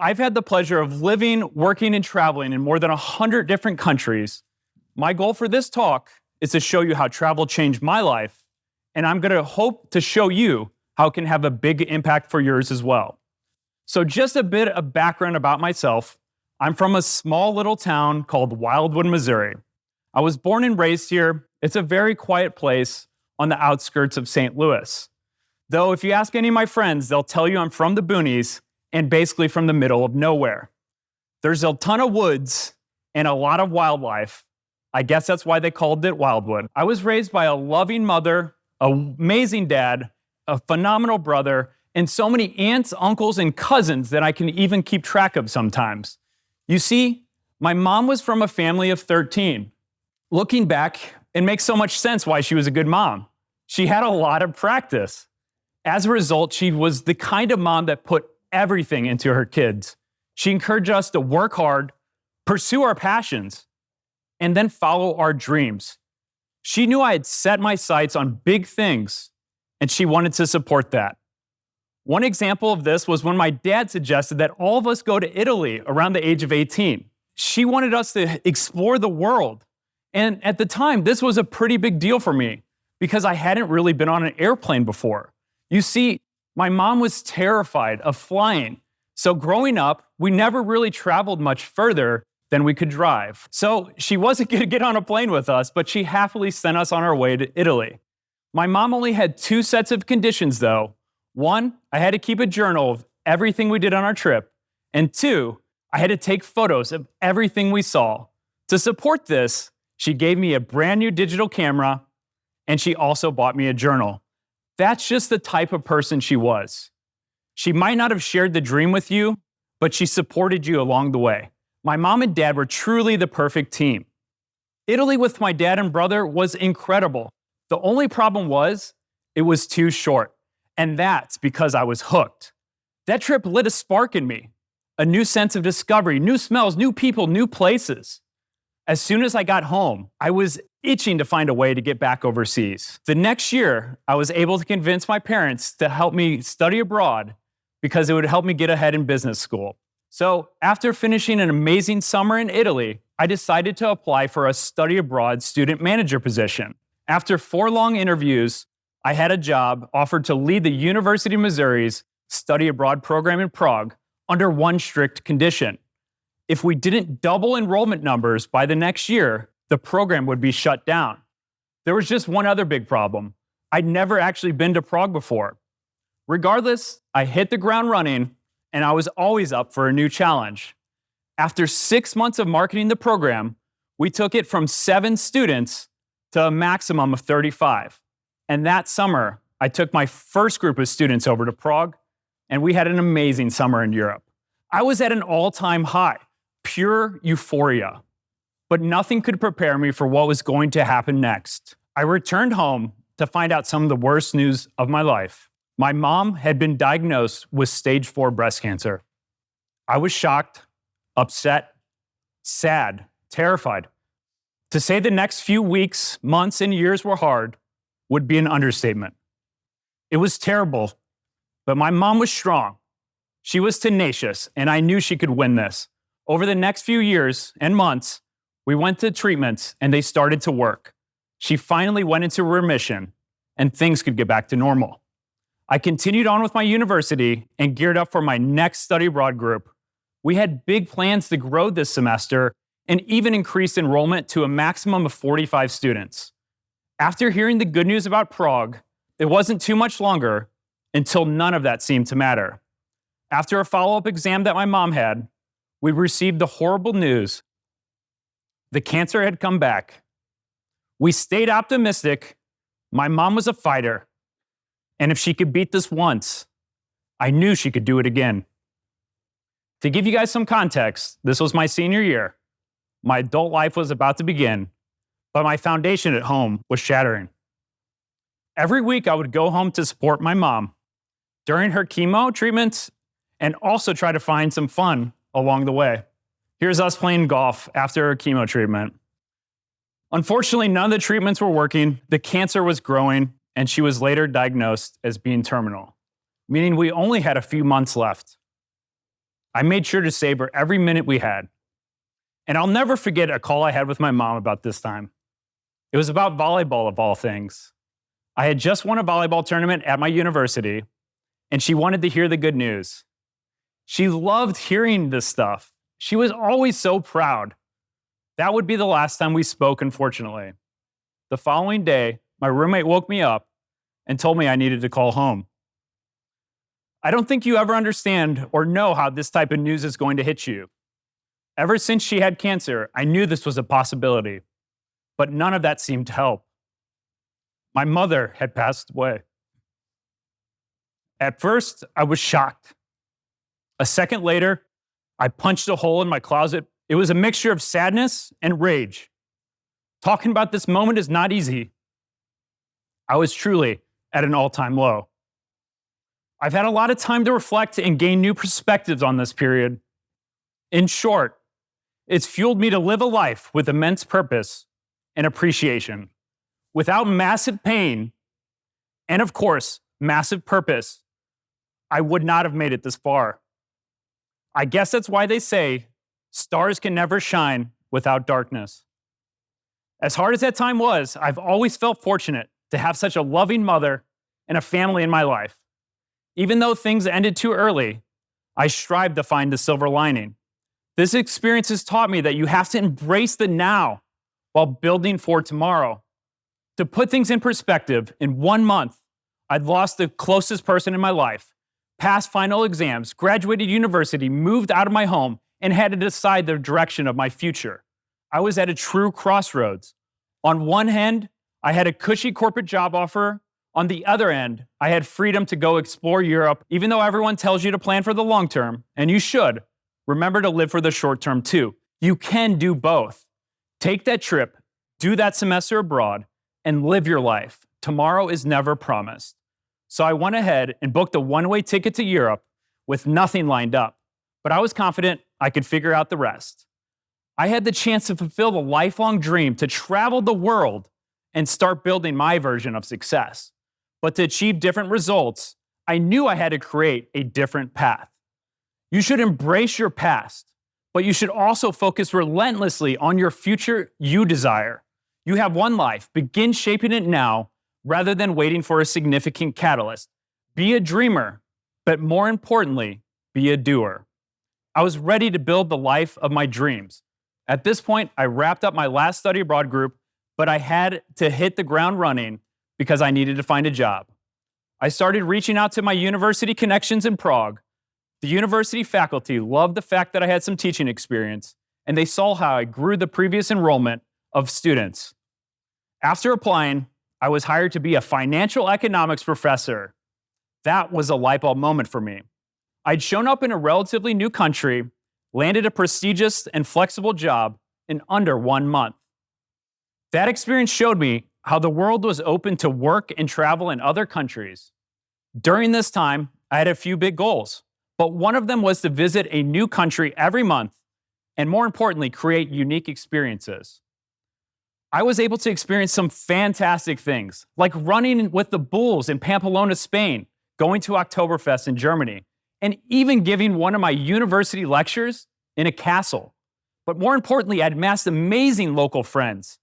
I've had the pleasure of living, working, and traveling in more than 100 different countries. My goal for this talk is to show you how travel changed my life, and I'm going to hope to show you how it can have a big impact for yours as well. So just a bit of background about myself. I'm from a small little town called Wildwood, Missouri. I was born and raised here. It's a very quiet place on the outskirts of St. Louis. Though if you ask any of my friends, they'll tell you I'm from the boonies and basically from the middle of nowhere. There's a ton of woods and a lot of wildlife. I guess that's why they called it Wildwood. I was raised by a loving mother, an amazing dad, a phenomenal brother, and so many aunts, uncles, and cousins that I can even keep track of sometimes. You see, my mom was from a family of 13. Looking back, it makes so much sense why she was a good mom. She had a lot of practice. As a result, she was the kind of mom that put everything into her kids. She encouraged us to work hard, pursue our passions, and then follow our dreams. She knew I had set my sights on big things, and she wanted to support that. One example of this was when my dad suggested that all of us go to Italy around the age of 18. She wanted us to explore the world. And at the time, this was a pretty big deal for me because I hadn't really been on an airplane before. You see, my mom was terrified of flying. So growing up, we never really traveled much further than we could drive. So she wasn't going to get on a plane with us, but she happily sent us on our way to Italy. My mom only had 2 sets of conditions, though. 1, I had to keep a journal of everything we did on our trip. And 2, I had to take photos of everything we saw. To support this, she gave me a brand new digital camera, and she also bought me a journal. That's just the type of person she was. She might not have shared the dream with you, but she supported you along the way. My mom and dad were truly the perfect team. Italy with my dad and brother was incredible. The only problem was, it was too short. And that's because I was hooked. That trip lit a spark in me, a new sense of discovery, new smells, new people, new places. As soon as I got home, I was itching to find a way to get back overseas. The next year, I was able to convince my parents to help me study abroad because it would help me get ahead in business school. So after finishing an amazing summer in Italy, I decided to apply for a study abroad student manager position. After 4 long interviews, I had a job offered to lead the University of Missouri's study abroad program in Prague under one strict condition. If we didn't double enrollment numbers by the next year, the program would be shut down. There was just one other big problem. I'd never actually been to Prague before. Regardless, I hit the ground running, and I was always up for a new challenge. After 6 months of marketing the program, we took it from 7 students to a maximum of 35. And that summer, I took my first group of students over to Prague, and we had an amazing summer in Europe. I was at an all-time high, pure euphoria. But nothing could prepare me for what was going to happen next. I returned home to find out some of the worst news of my life. My mom had been diagnosed with stage 4 breast cancer. I was shocked, upset, sad, terrified. To say the next few weeks, months, and years were hard would be an understatement. It was terrible, but my mom was strong. She was tenacious, and I knew she could win this. Over the next few years and months, we went to treatments, and they started to work. She finally went into remission, and things could get back to normal. I continued on with my university and geared up for my next study abroad group. We had big plans to grow this semester and even increase enrollment to a maximum of 45 students. After hearing the good news about Prague, it wasn't too much longer until none of that seemed to matter. After a follow-up exam that my mom had, we received the horrible news. The cancer had come back. We stayed optimistic. My mom was a fighter. And if she could beat this once, I knew she could do it again. To give you guys some context, this was my senior year. My adult life was about to begin, but my foundation at home was shattering. Every week I would go home to support my mom during her chemo treatments and also try to find some fun along the way. Here's us playing golf after her chemo treatment. Unfortunately, none of the treatments were working. The cancer was growing, and she was later diagnosed as being terminal, meaning we only had a few months left. I made sure to savor every minute we had. And I'll never forget a call I had with my mom about this time. It was about volleyball, of all things. I had just won a volleyball tournament at my university, and she wanted to hear the good news. She loved hearing this stuff. She was always so proud. That would be the last time we spoke, unfortunately. The following day, my roommate woke me up and told me I needed to call home. I don't think you ever understand or know how this type of news is going to hit you. Ever since she had cancer, I knew this was a possibility, but none of that seemed to help. My mother had passed away. At first, I was shocked. A second later, I punched a hole in my closet. It was a mixture of sadness and rage. Talking about this moment is not easy. I was truly at an all-time low. I've had a lot of time to reflect and gain new perspectives on this period. In short, it's fueled me to live a life with immense purpose and appreciation. Without massive pain, and of course, massive purpose, I would not have made it this far. I guess that's why they say stars can never shine without darkness. As hard as that time was, I've always felt fortunate to have such a loving mother and a family in my life. Even though things ended too early, I strive to find the silver lining. This experience has taught me that you have to embrace the now while building for tomorrow. To put things in perspective, in 1 month, I'd lost the closest person in my life, passed final exams, graduated university, moved out of my home, and had to decide the direction of my future. I was at a true crossroads. On one hand, I had a cushy corporate job offer. On the other end, I had freedom to go explore Europe, even though everyone tells you to plan for the long term, and you should. Remember to live for the short term too. You can do both. Take that trip, do that semester abroad, and live your life. Tomorrow is never promised. So I went ahead and booked a one-way ticket to Europe with nothing lined up, but I was confident I could figure out the rest. I had the chance to fulfill the lifelong dream to travel the world and start building my version of success. But to achieve different results, I knew I had to create a different path. You should embrace your past, but you should also focus relentlessly on your future you desire. You have one life. Begin shaping it now rather than waiting for a significant catalyst. Be a dreamer, but more importantly, be a doer. I was ready to build the life of my dreams. At this point, I wrapped up my last study abroad group, but I had to hit the ground running because I needed to find a job. I started reaching out to my university connections in Prague. The university faculty loved the fact that I had some teaching experience, and they saw how I grew the previous enrollment of students. After applying, I was hired to be a financial economics professor. That was a light bulb moment for me. I'd shown up in a relatively new country, landed a prestigious and flexible job in under 1 month. That experience showed me how the world was open to work and travel in other countries. During this time, I had a few big goals, but one of them was to visit a new country every month, and more importantly, create unique experiences. I was able to experience some fantastic things, like running with the Bulls in Pamplona, Spain, going to Oktoberfest in Germany, and even giving one of my university lectures in a castle. But more importantly, I'd amassed amazing local friends,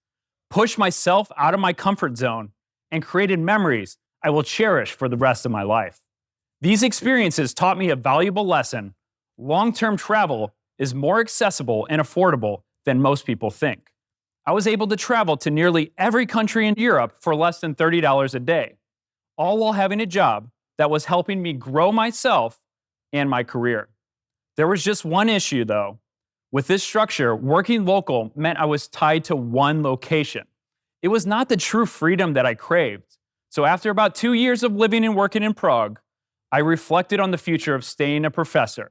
pushed myself out of my comfort zone, and created memories I will cherish for the rest of my life. These experiences taught me a valuable lesson. Long-term travel is more accessible and affordable than most people think. I was able to travel to nearly every country in Europe for less than $30 a day, all while having a job that was helping me grow myself and my career. There was just one issue, though. With this structure, working local meant I was tied to one location. It was not the true freedom that I craved. So after about 2 years of living and working in Prague, I reflected on the future of staying a professor.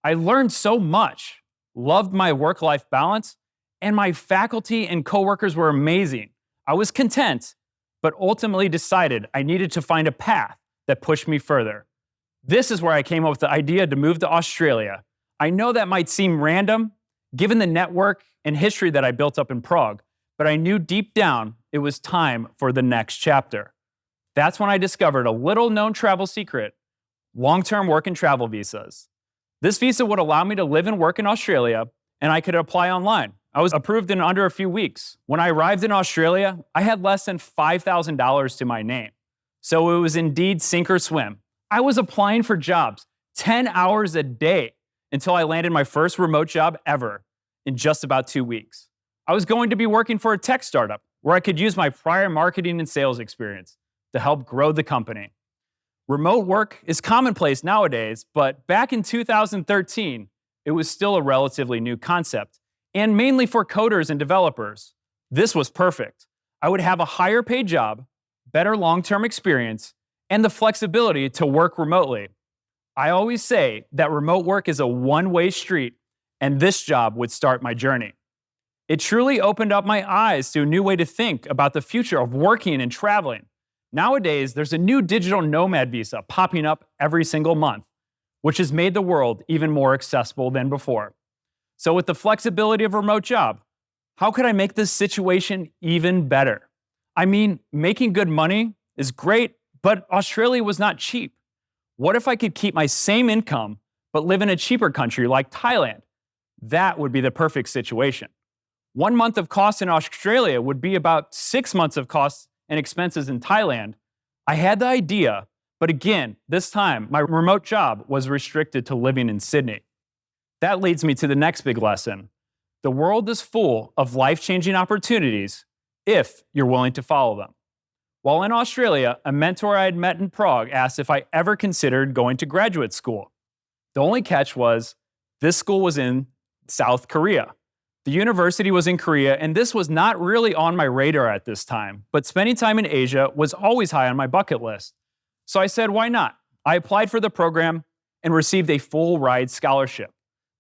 I learned so much, loved my work-life balance, and my faculty and coworkers were amazing. I was content, but ultimately decided I needed to find a path that pushed me further. This is where I came up with the idea to move to Australia. I know that might seem random, given the network and history that I built up in Prague, but I knew deep down it was time for the next chapter. That's when I discovered a little-known travel secret: long-term work and travel visas. This visa would allow me to live and work in Australia, and I could apply online. I was approved in under a few weeks. When I arrived in Australia, I had less than $5,000 to my name. So it was indeed sink or swim. I was applying for jobs 10 hours a day until I landed my first remote job ever in just about 2 weeks. I was going to be working for a tech startup where I could use my prior marketing and sales experience to help grow the company. Remote work is commonplace nowadays, but back in 2013, it was still a relatively new concept, and mainly for coders and developers. This was perfect. I would have a higher paid job, better long-term experience, and the flexibility to work remotely. I always say that remote work is a one-way street, and this job would start my journey. It truly opened up my eyes to a new way to think about the future of working and traveling. Nowadays, there's a new digital nomad visa popping up every single month, which has made the world even more accessible than before. So with the flexibility of a remote job, how could I make this situation even better? I mean, making good money is great, but Australia was not cheap. What if I could keep my same income, but live in a cheaper country like Thailand? That would be the perfect situation. 1 month of costs in Australia would be about 6 months of costs and expenses in Thailand. I had the idea, but again, this time, my remote job was restricted to living in Sydney. That leads me to the next big lesson. The world is full of life-changing opportunities if you're willing to follow them. While in Australia, a mentor I had met in Prague asked if I ever considered going to graduate school. The only catch was, this school was in South Korea. The university was in Korea, and this was not really on my radar at this time, but spending time in Asia was always high on my bucket list. So I said, why not? I applied for the program and received a full-ride scholarship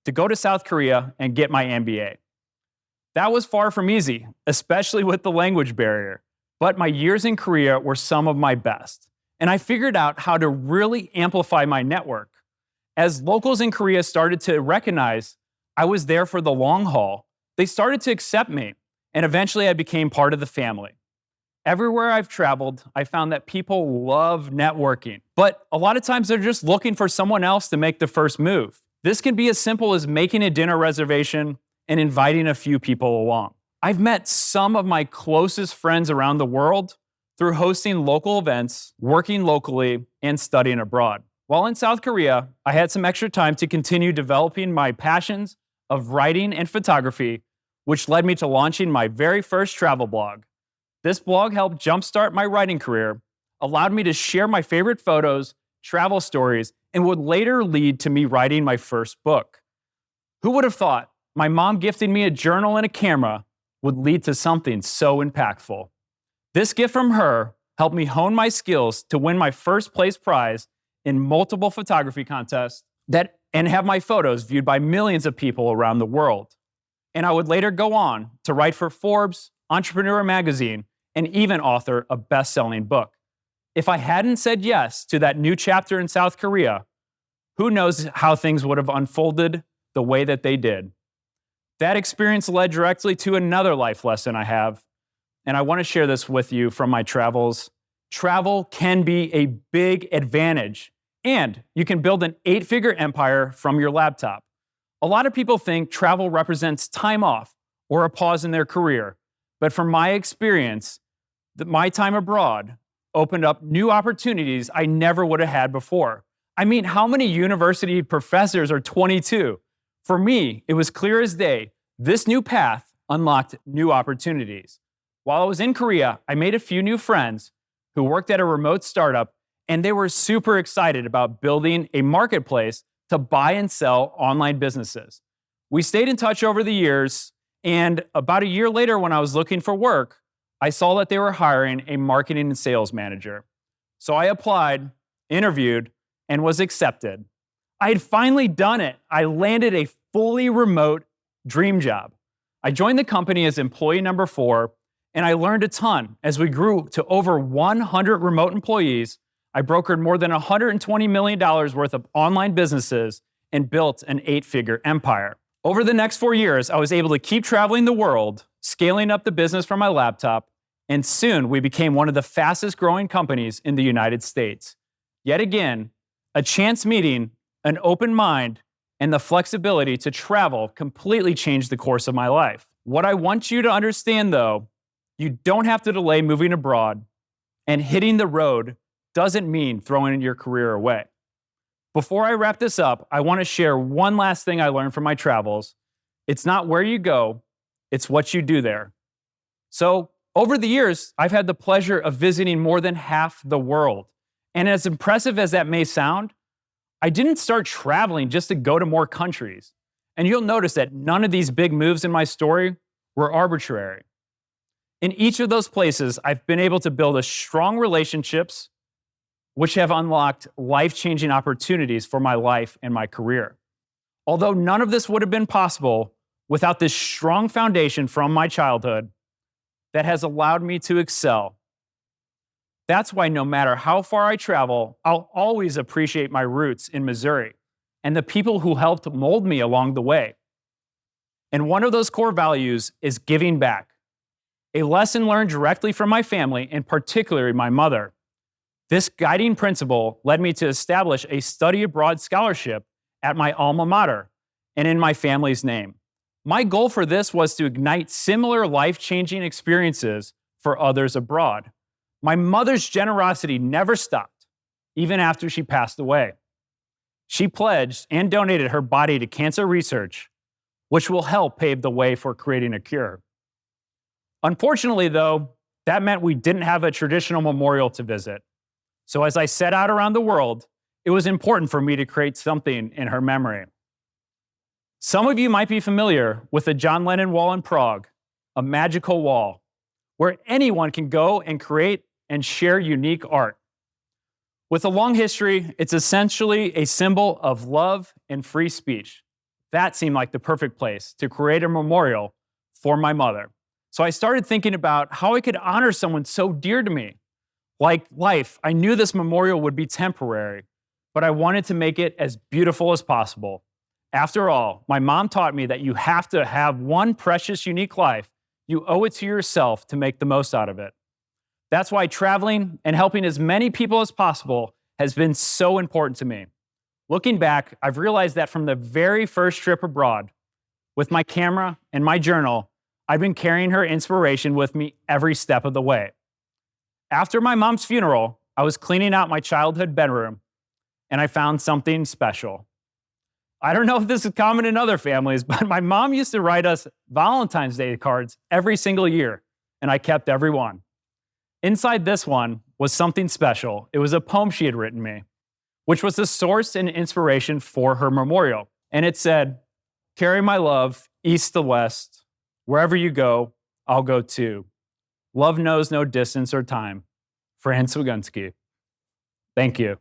to go to South Korea and get my MBA. That was far from easy, especially with the language barrier, but my years in Korea were some of my best, and I figured out how to really amplify my network. As locals in Korea started to recognize I was there for the long haul, they started to accept me, and eventually I became part of the family. Everywhere I've traveled, I found that people love networking, but a lot of times they're just looking for someone else to make the first move. This can be as simple as making a dinner reservation and inviting a few people along. I've met some of my closest friends around the world through hosting local events, working locally, and studying abroad. While in South Korea, I had some extra time to continue developing my passions of writing and photography, which led me to launching my very first travel blog. This blog helped jumpstart my writing career, allowed me to share my favorite photos, travel stories, and would later lead to me writing my first book. Who would have thought my mom gifting me a journal and a camera would lead to something so impactful? This gift from her helped me hone my skills to win my first place prize in multiple photography contests and have my photos viewed by millions of people around the world. And I would later go on to write for Forbes, Entrepreneur magazine, and even author a best-selling book. If I hadn't said yes to that new chapter in South Korea, who knows how things would have unfolded the way that they did. That experience led directly to another life lesson I have, and I want to share this with you from my travels. Travel can be a big advantage, and you can build an 8-figure empire from your laptop. A lot of people think travel represents time off or a pause in their career, but from my experience, my time abroad opened up new opportunities I never would have had before. I mean, how many university professors are 22? For me, it was clear as day. This new path unlocked new opportunities. While I was in Korea, I made a few new friends who worked at a remote startup, and they were super excited about building a marketplace to buy and sell online businesses. We stayed in touch over the years, and about a year later when I was looking for work, I saw that they were hiring a marketing and sales manager. So I applied, interviewed, and was accepted. I had finally done it. I landed a fully remote dream job. I joined the company as employee number 4, and I learned a ton. As we grew to over 100 remote employees, I brokered more than $120 million worth of online businesses and built an 8-figure empire. Over the next 4 years, I was able to keep traveling the world, scaling up the business from my laptop, and soon we became one of the fastest growing companies in the United States. Yet again, a chance meeting, an open mind, and the flexibility to travel completely changed the course of my life. What I want you to understand, though, you don't have to delay moving abroad, and hitting the road doesn't mean throwing your career away. Before I wrap this up, I want to share one last thing I learned from my travels. It's not where you go, it's what you do there. So, over the years, I've had the pleasure of visiting more than half the world. And as impressive as that may sound, I didn't start traveling just to go to more countries. And you'll notice that none of these big moves in my story were arbitrary. In each of those places, I've been able to build strong relationships, which have unlocked life-changing opportunities for my life and my career. Although none of this would have been possible without this strong foundation from my childhood that has allowed me to excel. That's why no matter how far I travel, I'll always appreciate my roots in Missouri and the people who helped mold me along the way. And one of those core values is giving back, a lesson learned directly from my family, and particularly my mother. This guiding principle led me to establish a study abroad scholarship at my alma mater and in my family's name. My goal for this was to ignite similar life-changing experiences for others abroad. My mother's generosity never stopped, even after she passed away. She pledged and donated her body to cancer research, which will help pave the way for creating a cure. Unfortunately, though, that meant we didn't have a traditional memorial to visit. So as I set out around the world, it was important for me to create something in her memory. Some of you might be familiar with the John Lennon Wall in Prague, a magical wall where anyone can go and create and share unique art. With a long history, it's essentially a symbol of love and free speech. That seemed like the perfect place to create a memorial for my mother. So I started thinking about how I could honor someone so dear to me. Like life, I knew this memorial would be temporary, but I wanted to make it as beautiful as possible. After all, my mom taught me that you have to have one precious, unique life. You owe it to yourself to make the most out of it. That's why traveling and helping as many people as possible has been so important to me. Looking back, I've realized that from the very first trip abroad, with my camera and my journal, I've been carrying her inspiration with me every step of the way. After my mom's funeral, I was cleaning out my childhood bedroom, and I found something special. I don't know if this is common in other families, but my mom used to write us Valentine's Day cards every single year, and I kept every one. Inside this one was something special. It was a poem she had written me, which was the source and inspiration for her memorial. And it said, "Carry my love east to west. Wherever you go, I'll go too. Love knows no distance or time. Swigunski." Thank you.